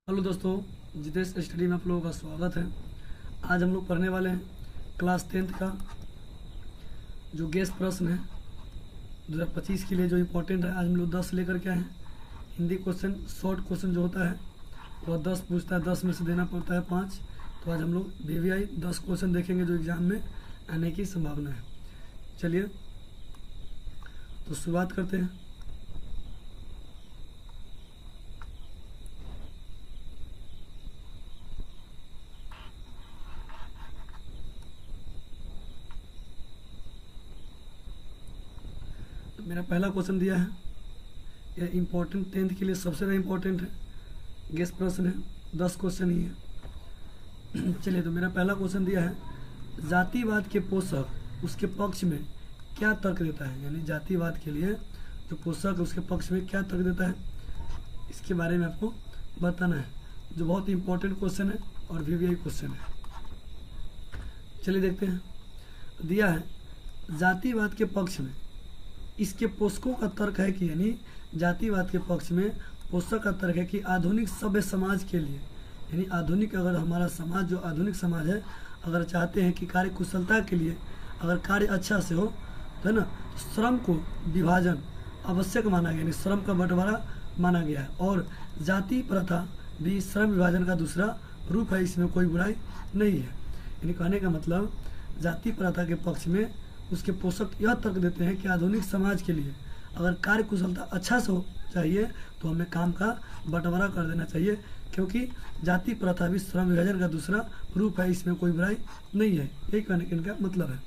Hello दोस्तों, Jitesh study में आप लोगों का स्वागत है। आज हम लोग पढ़ने वाले हैं क्लास 10th का जो गेस प्रश्न है 2025 के लिए जो इम्पोर्टेंट है। आज हम लोग 10 लेकर के आए हैं। हिंदी क्वेश्चन, शॉर्ट क्वेश्चन जो होता है वह 10 पूछता है, 10 में से देना पड़ता है 5। तो आज हम लोग VVI 10 क्वेश्चन देखेंगे जो एग्ज़ाम में आने की संभावना है। चलिए तो शुरुआत करते हैं। तो मेरा पहला क्वेश्चन दिया है, यह इम्पोर्टेंट 10th के लिए सबसे ज़्यादा इम्पोर्टेंट है। गेस प्रश्न है, 10 क्वेश्चन ही है। चलिए तो मेरा पहला क्वेश्चन दिया है, जातिवाद के पोषक उसके पक्ष में क्या तर्क देता है। यानी जातिवाद के लिए जो पोषक उसके पक्ष में क्या तर्क देता है, इसके बारे में आपको बताना है, जो बहुत ही इम्पोर्टेंट क्वेश्चन है और VVI क्वेश्चन है। चलिए देखते हैं। दिया है जातिवाद के पक्ष में इसके पोषकों का तर्क है कि, यानी जातिवाद के पक्ष में पोषक का तर्क है कि आधुनिक सभ्य समाज के लिए, यानी आधुनिक अगर हमारा समाज जो आधुनिक समाज है, अगर चाहते हैं कि कार्य कुशलता के लिए अगर कार्य अच्छा से हो तो है ना, तो श्रम को विभाजन आवश्यक माना गया, यानी श्रम का बंटवारा माना गया है। और जाति प्रथा भी श्रम विभाजन का दूसरा रूप है, इसमें कोई बुराई नहीं है। यानी कहने का मतलब जाति प्रथा के पक्ष में उसके पोषक यह तर्क देते हैं कि आधुनिक समाज के लिए अगर कार्य कुशलता अच्छा से हो चाहिए तो हमें काम का बंटवारा कर देना चाहिए, क्योंकि जाति प्रथा भी श्रम विभाजन का दूसरा रूप है, इसमें कोई बुराई नहीं है। यही कहने का इनका मतलब है।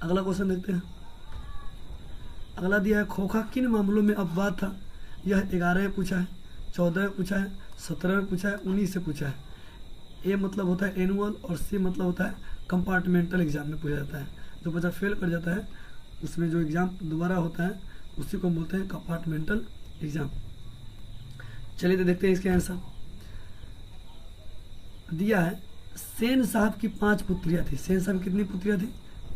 अगला क्वेश्चन देखते हैं। अगला दिया है, खोखा किन मामलों में अपवाद था। यह 11 में पूछा है, 14 में पूछा है, 17 में पूछा है, 19 से पूछा है। ए मतलब होता है एनुअल और सी मतलब होता है कंपार्टमेंटल एग्जाम में पूछा जाता है। जो बच्चा फेल कर जाता है उसमें जो एग्ज़ाम दोबारा होता है उसी को बोलते हैं कंपार्टमेंटल एग्ज़ाम। चलिए तो देखते हैं इसके आंसर। दिया है, सेन साहब की 5 पुत्रियां थी। सेन साहब कितनी पुत्रियां थी?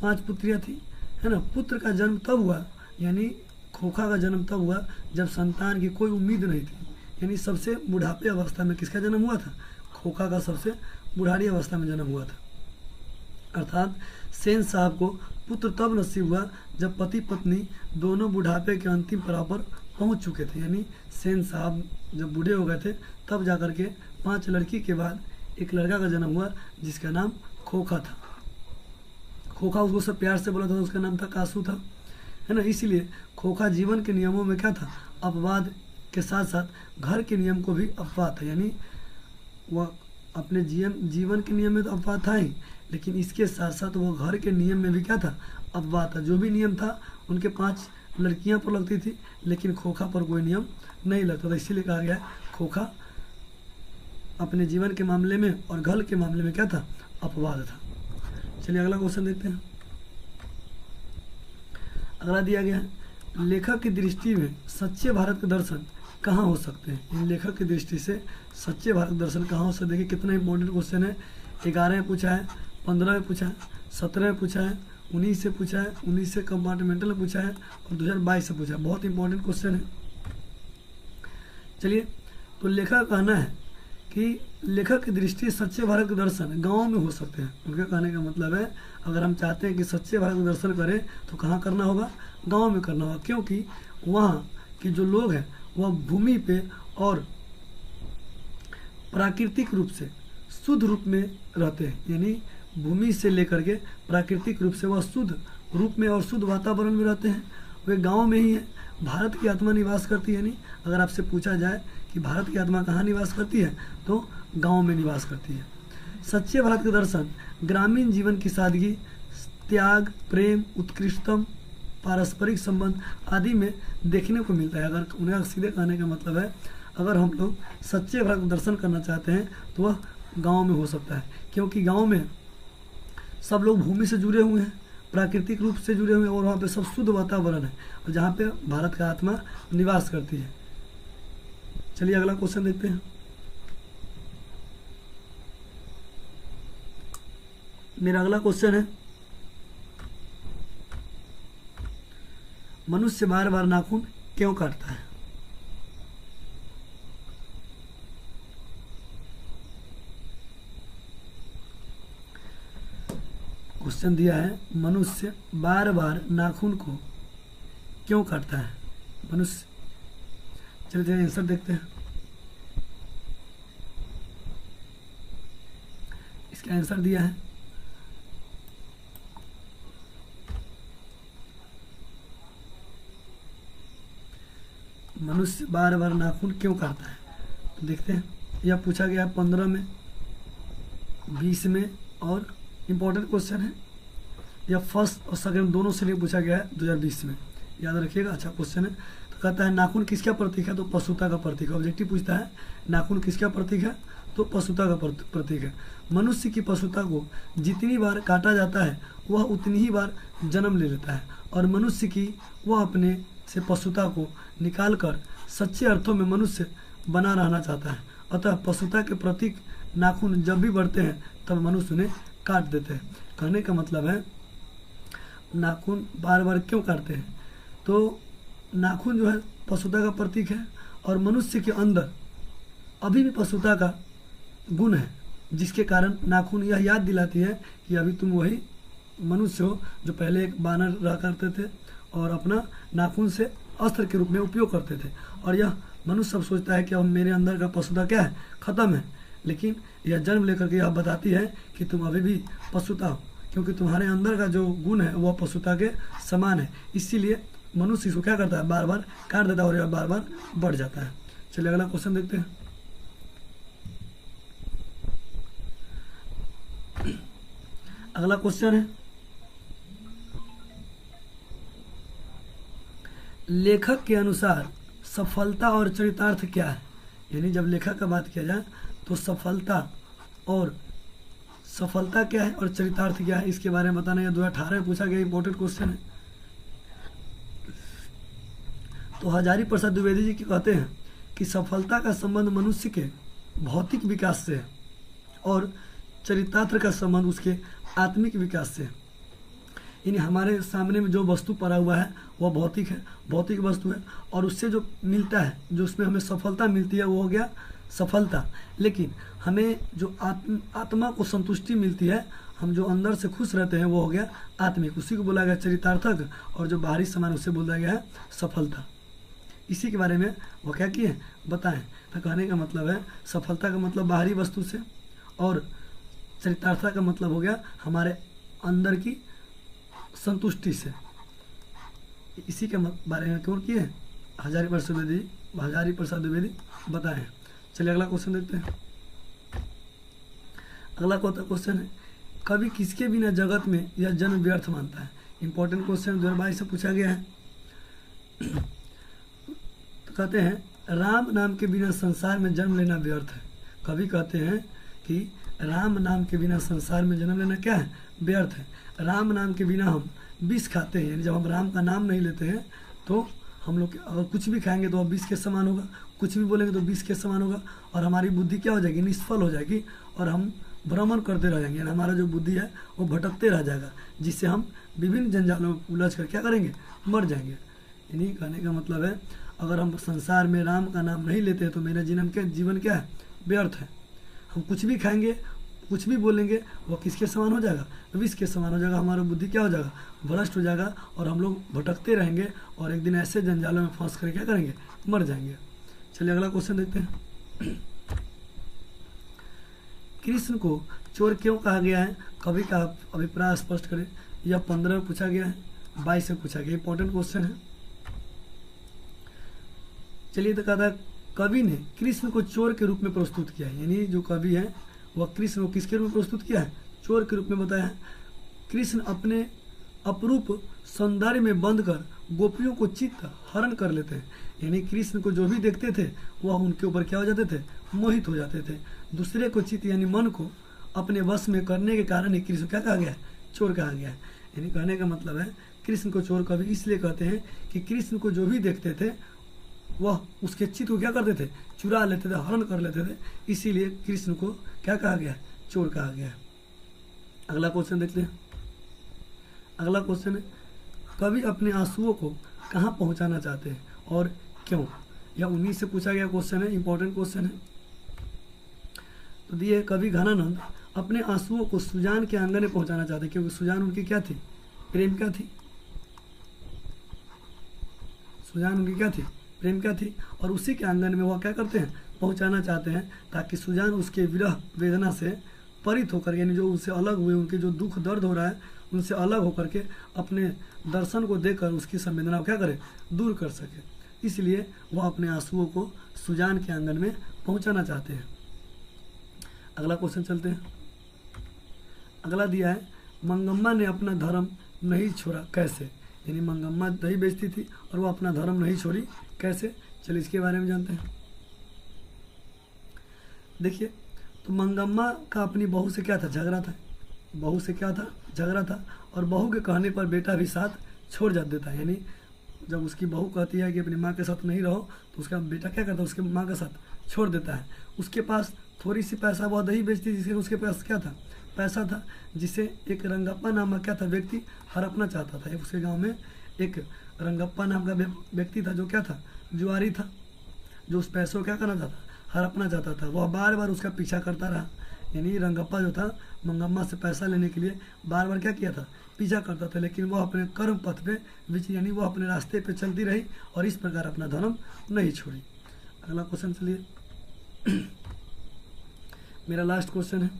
5 पुत्रियां थी, है ना। पुत्र का जन्म तब हुआ, यानी खोखा का जन्म तब हुआ जब संतान की कोई उम्मीद नहीं थी, यानी सबसे बुढ़ापे अवस्था में किसका जन्म हुआ था? खोखा का सबसे बुढ़ारी अवस्था में जन्म हुआ था। अर्थात सेन साहब को पुत्र तब नसीब हुआ जब पति पत्नी दोनों बुढ़ापे के अंतिम पड़ाव पर पहुंच चुके थे। यानी सेन साहब जब बूढ़े हो गए थे तब जाकर के 5 लड़की के बाद एक लड़का का जन्म हुआ जिसका नाम खोखा था। खोखा उसको सब प्यार से बोला था, उसका नाम था कासू था, है ना। इसीलिए खोखा जीवन के नियमों में क्या था? अपवाद के साथ साथ घर के नियम को भी अपवाद था। यानी वह अपने जीवन के नियम में तो अपवाद था ही, लेकिन इसके साथ साथ वो घर के नियम में भी क्या था? अपवाद था। जो भी नियम था उनके 5 लड़कियां पर लगती थी, लेकिन खोखा पर कोई नियम नहीं लगता था। इसीलिए कहा गया खोखा अपने जीवन के मामले में और घर के मामले में क्या था? अपवाद था। चलिए अगला क्वेश्चन देखते हैं। अगला दिया गया है, लेखक की दृष्टि में सच्चे भारत के दर्शन कहाँ हो सकते हैं। इन लेखक की दृष्टि से सच्चे भारत दर्शन कहाँ हो सकते हैं? देखिए कितना इंपॉर्टेंट क्वेश्चन है। 11 में पूछा है, 15 में पूछा है, 17 में पूछा है, 19 से पूछा है, 19 से कंपार्टमेंटल में पूछा है और 2022 से पूछा है। बहुत इंपॉर्टेंट क्वेश्चन है। चलिए तो लेखक का कहना है कि लेखक की दृष्टि सच्चे भारत के दर्शन गाँव में हो सकते हैं। उनके कहने का मतलब है अगर हम चाहते हैं कि सच्चे भारत के दर्शन करें तो कहाँ करना होगा? गाँव में करना होगा, क्योंकि वहाँ के जो लोग हैं वह भूमि पे और प्राकृतिक रूप से शुद्ध रूप में रहते हैं। यानी भूमि से लेकर के प्राकृतिक रूप से वह शुद्ध रूप में और शुद्ध वातावरण में रहते हैं। वे गांव में ही है। भारत की आत्मा निवास करती है। यानी अगर आपसे पूछा जाए कि भारत की आत्मा कहाँ निवास करती है तो गांव में निवास करती है। सच्चे भारत के दर्शन ग्रामीण जीवन की सादगी, त्याग, प्रेम, उत्कृष्टतम पारस्परिक संबंध आदि में देखने को मिलता है। अगर उन्हें सीधे कहने का मतलब है अगर हम लोग सच्चे भारत का दर्शन करना चाहते हैं तो वह गांव में हो सकता है, क्योंकि गांव में सब लोग भूमि से जुड़े हुए हैं, प्राकृतिक रूप से जुड़े हुए हैं और वहाँ पे सब शुद्ध वातावरण है और जहाँ पे भारत का आत्मा निवास करती है। चलिए अगला क्वेश्चन देखते हैं। मेरा अगला क्वेश्चन है, मनुष्य बार बार नाखून क्यों काटता है? क्वेश्चन दिया है, मनुष्य बार बार नाखून को क्यों काटता है? मनुष्य, चलिए आंसर देखते हैं। इसका आंसर दिया है मनुष्य बार बार नाखून क्यों काटता है। तो देखते हैं, यह पूछा गया है 15 में, 20 में, और इम्पोर्टेंट क्वेश्चन है। यह फर्स्ट और सेकंड दोनों से लिए पूछा गया है 2020 में, याद रखिएगा, अच्छा क्वेश्चन है। तो कहता है नाखून किसका प्रतीक है? तो पशुता का प्रतीक है। ऑब्जेक्टिव पूछता है नाखून किसका प्रतीक है? तो पशुता का प्रतीक है। मनुष्य की पशुता को जितनी बार काटा जाता है वह उतनी ही बार जन्म ले लेता है, और मनुष्य की वह अपने से पशुता को निकालकर सच्चे अर्थों में मनुष्य बना रहना चाहता है। अतः पशुता के प्रतीक नाखून जब भी बढ़ते हैं तब मनुष्य उन्हें काट देते हैं। कहने का मतलब है नाखून बार बार क्यों काटते हैं? तो नाखून जो है पशुता का प्रतीक है, और मनुष्य के अंदर अभी भी पशुता का गुण है, जिसके कारण नाखून यह याद दिलाती है कि अभी तुम वही मनुष्य हो जो पहले एक बानर रहा करते थे और अपना नाखून से अस्त्र के रूप में उपयोग करते थे। और यह मनुष्य सब सोचता है कि अब मेरे अंदर का पशुता क्या है, खत्म है, लेकिन यह जन्म लेकर के यह बताती है कि तुम अभी भी पशुता हो, क्योंकि तुम्हारे अंदर का जो गुण है वह पशुता के समान है। इसीलिए मनुष्य इसको क्या करता है, बार बार काट देता है और यह बार बार बढ़ जाता है। चलिए अगला क्वेश्चन देखते हैं। अगला क्वेश्चन है, लेखक के अनुसार सफलता और चरितार्थ क्या है? यानी जब लेखक का बात किया जाए तो सफलता क्या है और चरितार्थ क्या है, इसके बारे में बताना। यह 2018 में पूछा गया इंपॉर्टेंट क्वेश्चन है। तो हजारी प्रसाद द्विवेदी जी कहते हैं कि सफलता का संबंध मनुष्य के भौतिक विकास से है और चरितार्थ का संबंध उसके आत्मिक विकास से है। यानी हमारे सामने में जो वस्तु पड़ा हुआ है वह भौतिक है, भौतिक वस्तु है, और उससे जो मिलता है, जो उसमें हमें सफलता मिलती है वो हो गया सफलता। लेकिन हमें जो आत्मा को संतुष्टि मिलती है, हम जो अंदर से खुश रहते हैं वो हो गया आत्मिक, उसी को बोला गया चरितार्थक, और जो बाहरी सामान उसे बोला गया है सफलता। इसी के बारे में वो क्या किए बताएं। तो कहने का मतलब है सफलता का मतलब बाहरी वस्तु से, और चरितार्थ का मतलब हो गया हमारे अंदर की संतुष्टि से। इसी के बारे में क्यों किए हजारी प्रसाद द्विवेदी बताएं। चलिए अगला क्वेश्चन देखते हैं। अगला क्वेश्चन है, कवि किसके बिना जगत में यह जन्म व्यर्थ मानता है? इंपॉर्टेंट क्वेश्चन 2022 से पूछा गया है। तो कहते हैं राम नाम के बिना संसार में जन्म लेना व्यर्थ है। कवि कहते हैं कि राम नाम के बिना संसार में जन्म लेना क्या है, व्यर्थ है। राम नाम के बिना हम विष खाते हैं, यानी जब हम राम का नाम नहीं लेते हैं तो हम लोग अगर कुछ भी खाएंगे तो विष के समान होगा, कुछ भी बोलेंगे तो विष के समान होगा, और हमारी बुद्धि क्या हो जाएगी, निष्फल हो जाएगी, और हम भ्रमण करते रह जाएंगे, यानी हमारा जो बुद्धि है वो भटकते रह जाएगा, जिससे हम विभिन्न जंजालों में उलझ कर क्या करेंगे, मर जाएंगे। यानी कहने का मतलब है अगर हम संसार में राम का नाम नहीं लेते हैं तो मेरा जीवन क्या है, व्यर्थ है। हम कुछ भी खाएंगे, कुछ भी बोलेंगे, वो किसके समान हो जाएगा, विष के समान हो जाएगा। हमारा बुद्धि क्या हो जाएगा, भ्रष्ट हो जाएगा, और हम लोग भटकते रहेंगे और एक दिन ऐसे जंजालों में फंस कर क्या करेंगे, मर जाएंगे। चलिए अगला क्वेश्चन देखते हैं। कृष्ण को चोर क्यों कहा गया है? कवि का अभिप्राय स्पष्ट करें। यह 15 में पूछा गया है, 22 में पूछा गया, इंपॉर्टेंट क्वेश्चन है। चलिए तो कहता है कवि ने कृष्ण को चोर के रूप में प्रस्तुत किया है। यानी जो कवि है वह कृष्ण को किसके रूप में प्रस्तुत किया है, चोर के रूप में बताया है। कृष्ण अपने अपरूप सौंदर्य में बंद कर गोपियों को चित्त हरण कर लेते हैं। यानी कृष्ण को जो भी देखते थे वह उनके ऊपर क्या हो जाते थे, मोहित हो जाते थे। दूसरे को चित्त यानी मन को अपने वश में करने के कारण ही कृष्ण क्या कहा गया है, चोर कहा गया है। यानी कहने का मतलब है कृष्ण को चोर कवि इसलिए कहते हैं कि कृष्ण को जो भी देखते थे वह उसके चित्त को क्या करते थे, चुरा लेते थे, हरण कर लेते थे, इसीलिए कृष्ण को क्या कहा गया, चोर कहा गया। अगला क्वेश्चन देखते हैं। अगला क्वेश्चन है, कवि अपने आंसुओं को कहाँ पहुँचाना चाहते हैं और क्यों? यह 19 से पूछा गया क्वेश्चन है, इंपॉर्टेंट क्वेश्चन है। तो दिए कवि घनानंद अपने आंसुओं को सुजान के आंगन में पहुंचाना चाहते, क्योंकि सुजान उनकी क्या थी, प्रेमिका थी। सुजान उनकी क्या थी, प्रेमिका थी। और उसी के आंगन में वह क्या करते हैं, पहुंचाना चाहते हैं, ताकि सुजान उसके विरह वेदना से परित होकर, यानी जो उनसे अलग हुए, उनके जो दुख दर्द हो रहा है उनसे अलग होकर के अपने दर्शन को देकर उसकी संवेदना को क्या करे, दूर कर सके। इसलिए वह अपने आंसुओं को सुजान के आंगन में पहुंचाना चाहते हैं। अगला क्वेश्चन चलते हैं। अगला दिया है, मंगम्मा ने अपना धर्म नहीं छोड़ा कैसे, यानी मंगम्मा दही बेचती थी और वो अपना धर्म नहीं छोड़ी कैसे। चलिए इसके बारे में जानते हैं। देखिए, तो मंगम्मा का अपनी बहू से क्या था, झगड़ा था। बहू से क्या था, झगड़ा था। और बहू के कहने पर बेटा भी साथ छोड़ जा देता है, यानी जब उसकी बहू कहती है कि अपनी माँ के साथ नहीं रहो, तो उसका बेटा क्या करता है, उसके माँ के साथ छोड़ देता है। उसके पास थोड़ी सी पैसा, वह दही बेचती, जिससे उसके पास क्या था, पैसा था, जिसे एक रंगप्पा नामक क्या था, व्यक्ति हड़पना चाहता था। उसके गांव में एक रंगप्पा नाम का व्यक्ति था, जो क्या था, जुआरी था, जो उस पैसों को क्या करना चाहता, हड़पना चाहता था। वह बार बार उसका पीछा करता रहा, यानी रंगप्पा जो था मंगम्मा से पैसा लेने के लिए बार बार क्या किया था, पीछा करता था। लेकिन वह अपने कर्म पथ पे यानी वह अपने रास्ते पे चलती रही और इस प्रकार अपना धर्म नहीं छोड़ी। अगला क्वेश्चन चलिए, मेरा लास्ट क्वेश्चन है।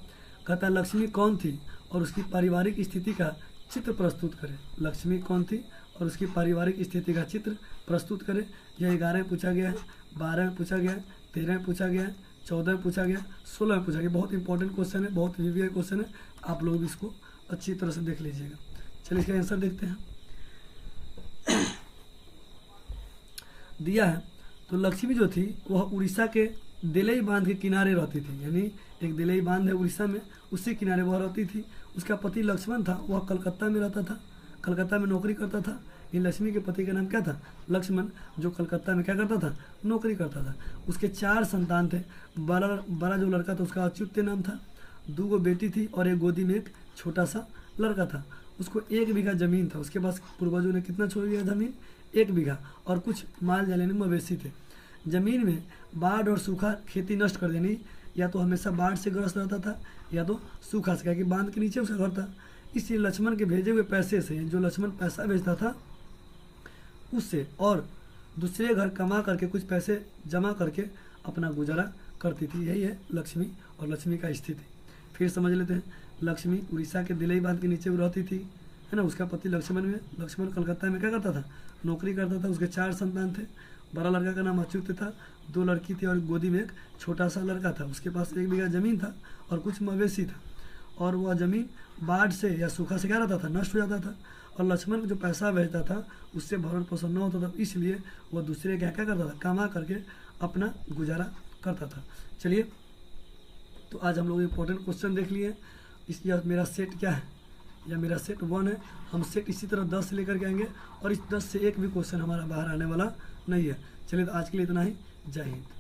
कहता है, लक्ष्मी कौन थी और उसकी पारिवारिक स्थिति का चित्र प्रस्तुत करें। लक्ष्मी कौन थी और उसकी पारिवारिक स्थिति का चित्र प्रस्तुत करें। यह 11 में पूछा गया है, 12 में पूछा गया है, 13 में पूछा गया है, 14 में पूछा गया, 16 में पूछा गया। बहुत इंपॉर्टेंट क्वेश्चन है, बहुत वीवीआई क्वेश्चन है, आप लोग इसको अच्छी तरह से देख लीजिएगा। चलिए इसका आंसर देखते हैं। दिया है, तो लक्ष्मी जो थी वह उड़ीसा के दिलई बांध के किनारे रहती थी, यानी एक दिलई बांध है उड़ीसा में, उसी किनारे वह रहती थी। उसका पति लक्ष्मण था, वह कलकत्ता में रहता था, कलकत्ता में नौकरी करता था। इन लक्ष्मी के पति का नाम क्या था, लक्ष्मण, जो कलकत्ता में क्या करता था, नौकरी करता था। उसके 4 संतान थे। बड़ा जो लड़का था उसका अच्युत्य नाम था, 2 बेटी थी और एक गोदी में एक छोटा सा लड़का था। उसको 1 बीघा जमीन था। उसके पास पूर्वजों ने कितना छोड़ दिया जमीन, 1 बीघा, और कुछ माल जाल यानी मवेशी थे। जमीन में बाढ़ और सूखा खेती नष्ट कर देनी, या तो हमेशा बाढ़ से ग्रस्त रहता था या तो सूखा से, क्योंकि बांध के नीचे उसका घर था। इसलिए लक्ष्मण के भेजे हुए पैसे से, जो लक्ष्मण पैसा भेजता था उससे, और दूसरे घर कमा करके कुछ पैसे जमा करके अपना गुजारा करती थी। यही है लक्ष्मी और लक्ष्मी का स्थिति। फिर समझ लेते हैं। लक्ष्मी उड़ीसा के दिलई बांध के नीचे रहती थी, है ना। उसका पति लक्ष्मण कलकत्ता में क्या करता था, नौकरी करता था। उसके 4 संतान थे। बड़ा लड़का का नाम अच्युत था, 2 लड़की थी और गोदी में एक छोटा सा लड़का था। उसके पास 1 बीघा जमीन था और कुछ मवेशी था, और वह जमीन बाढ़ से या सूखा से क्या रहता था, नष्ट हो जाता था। और लक्ष्मण को जो पैसा भेजता था उससे भरण पोषण न होता था, इसलिए वह दूसरे क्या क्या करता था, कमा करके अपना गुजारा करता था। चलिए, तो आज हम लोग इंपॉर्टेंट क्वेश्चन देख लिए। इस मेरा सेट क्या है, या मेरा सेट 1 है। हम सेट इसी तरह 10 से लेकर के आएंगे, और इस 10 से एक भी क्वेश्चन हमारा बाहर आने वाला नहीं है। चलिए, तो आज के लिए इतना ही। जय हिंद।